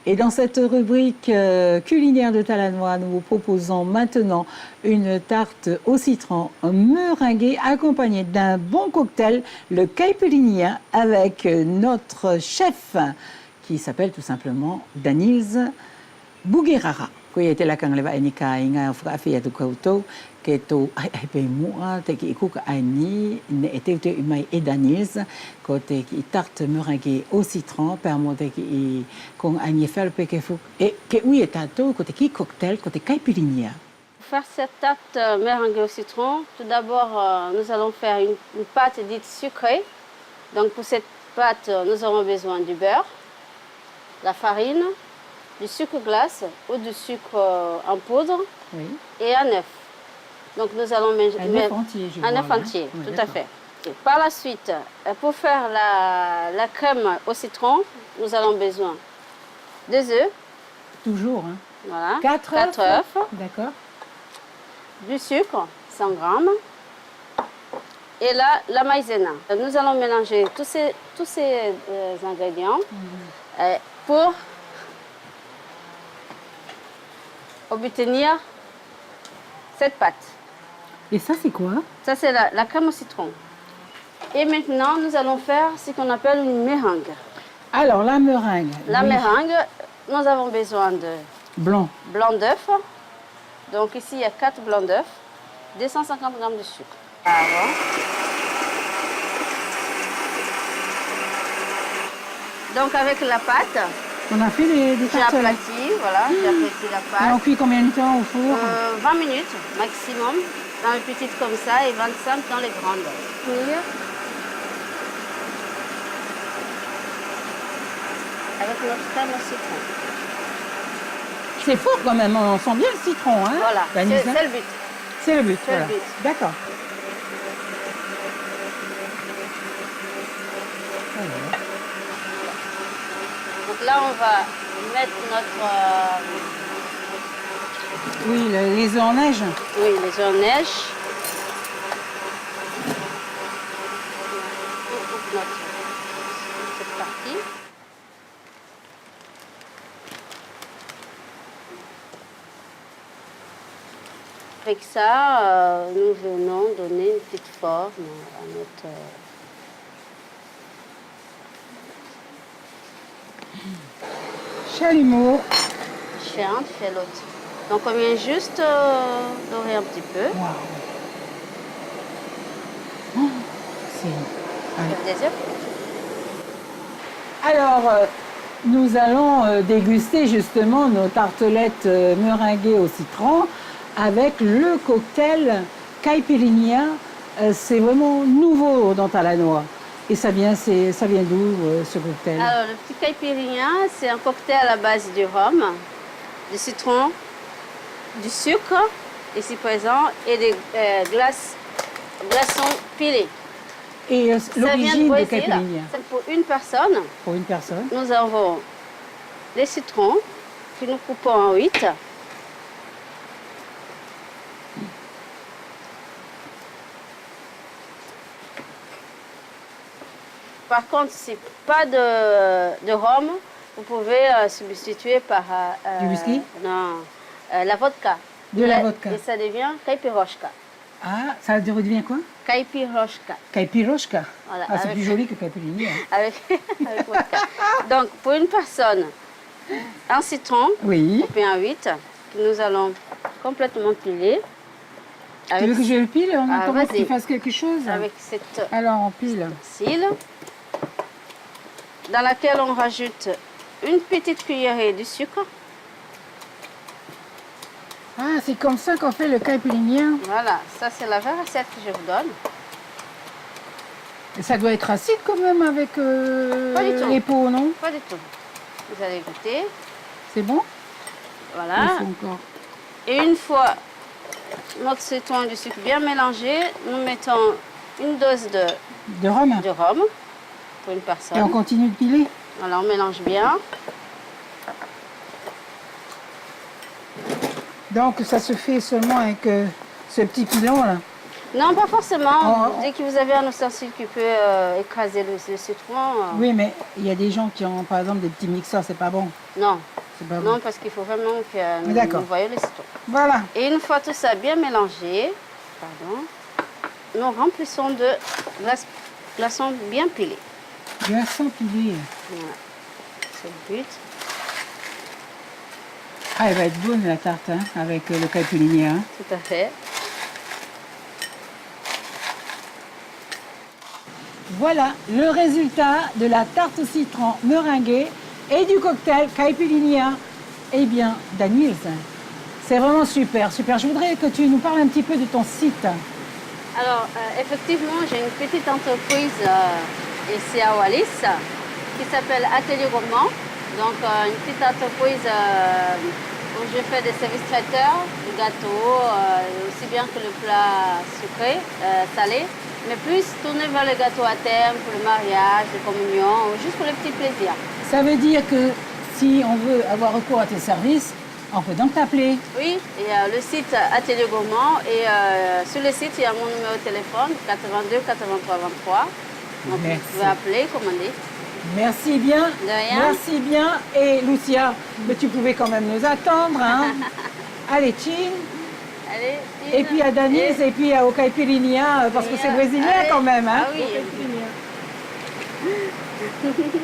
Et dans cette rubrique culinaire de Talanois, nous vous proposons maintenant une tarte au citron meringuée accompagnée d'un bon cocktail, le caipirinha, avec notre chef qui s'appelle tout simplement Danils Bouguerara. Ko ia te laka ngalewa e ni ka inga o whakaawhia tu koutou ke tō ai pe mua te ki i kuka ai ni ne e te ute i mai e Danils ko te ki i tarte meringuée au citron permo te ki i kong ai ni e whelpe ke fuk e ke ui e tātou ko te ki cocktail ko te caipirinha. Pour faire cette tarte meringuée au citron, tout d'abord nous allons faire une pâte dite sucrée. Donc pour cette pâte, nous aurons besoin du beurre, la farine, du sucre glace ou du sucre en poudre et un œuf. Donc nous allons mettre un œuf entier, je un œuf entier, tout à fait. Et par la suite, pour faire la crème au citron, nous allons besoin 2 œufs. Toujours, hein. Voilà. 4 œufs. D'accord. Du sucre, 100 grammes. Et là, la maïzena. Nous allons mélanger tous ces ingrédients pour obtenir cette pâte. Et ça, c'est quoi? Ça, c'est la crème au citron. Et maintenant, nous allons faire ce qu'on appelle une meringue. Alors, la meringue. La meringue, nous avons besoin de blanc d'œuf. Donc ici, il y a 4 blancs d'œufs, 250 grammes de sucre. Donc avec la pâte, on a fait des j'ai aplati, voilà, j'ai aplati la pâte. Et on cuit combien de temps au four? 20 minutes maximum, dans les petites comme ça et 25 dans les grandes. Avec notre crème au citron. C'est fort quand même, on sent bien le citron, hein? Voilà, c'est le but. C'est le but, voilà. D'accord. Donc là, on va mettre notre... Oui, les œufs en neige. Oui, les œufs en neige. Cette partie. Avec ça, nous venons donner une petite forme à notre... Chalumeau. Je fais un, tu fais l'autre. Donc on vient juste dorer un petit peu. Wow. Des œufs. Alors, nous allons déguster justement nos tartelettes meringuées au citron avec le cocktail caipirinha. C'est vraiment nouveau dans Talanois. Et ça vient d'où ce cocktail? Alors, le petit caipirinha, c'est un cocktail à la base du rhum, du citron, du sucre, ici présent, et des glaçons pilés. Et l'origine du caipirinha? C'est pour une personne. Pour une personne. Nous avons les citrons que nous coupons en 8. Par contre, si pas de rhum, vous pouvez substituer par... du whisky? Non, la vodka. La vodka. Et ça devient caipiroshka. Ah, ça devient quoi? Caipiroshka. Caipiroshka. Voilà, ah, c'est plus joli que caipirinha. Avec vodka. Donc, pour une personne, un citron, coupé en 8, que nous allons complètement piler. Tu veux que je le pile en attendant que tu fasses quelque chose? Avec cette... Alors, on pile. Cile, dans laquelle on rajoute une petite cuillerée de sucre. Ah, c'est comme ça qu'on fait le caipirinha. Voilà, ça c'est la vraie recette que je vous donne. Et ça doit être acide quand même avec les pots, non? Pas du tout. Vous allez goûter. C'est bon? Voilà. Et une fois notre citron et du sucre bien mélangé, nous mettons une dose de rhum pour une personne. Et on continue de piler? Alors on mélange bien. Donc ça se fait seulement avec ce petit pilon là? Non, pas forcément. Oh. Dès que vous avez un ustensile qui peut écraser le citron, Oui, mais il y a des gens qui ont, par exemple, des petits mixeurs, c'est pas bon. non. C'est pas Non, bon. parce qu'il faut vraiment que D'accord. nous voyons le citron. Voilà. Et une fois tout ça bien mélangé, pardon, nous remplissons de glaçons bien pilés. Glaçons pilés. Voilà. C'est le but. Ah, elle va être bonne la tarte, hein, avec le caipirinha. Hein. Tout à fait. Voilà le résultat de la tarte au citron meringuée et du cocktail caipirinha. Eh bien, Daniels, c'est vraiment super, super. Je voudrais que tu nous parles un petit peu de ton site. Alors, effectivement, j'ai une petite entreprise ici à Wallis qui s'appelle Atelier Gourmand. Donc, une petite entreprise où je fais des services traiteurs, du gâteau, aussi bien que le plat sucré, salé, mais plus tourné vers le gâteau à terme, pour le mariage, les communions, ou juste pour les petits plaisirs. Ça veut dire que si on veut avoir recours à tes services, on peut donc t'appeler. Oui, il y a le site Atelier Gourmand et sur le site, il y a mon numéro de téléphone, 82 83 23. Donc, Merci. vous pouvez appeler, commander. Merci bien. De rien. Merci bien. Et Lucia, mais tu pouvais quand même nous attendre. Hein. Allez, chin. Allez, Et puis à Danis, et puis au caipirinha, parce que c'est brésilien Allez. quand même. Hein. Ah oui. Au caipirinha.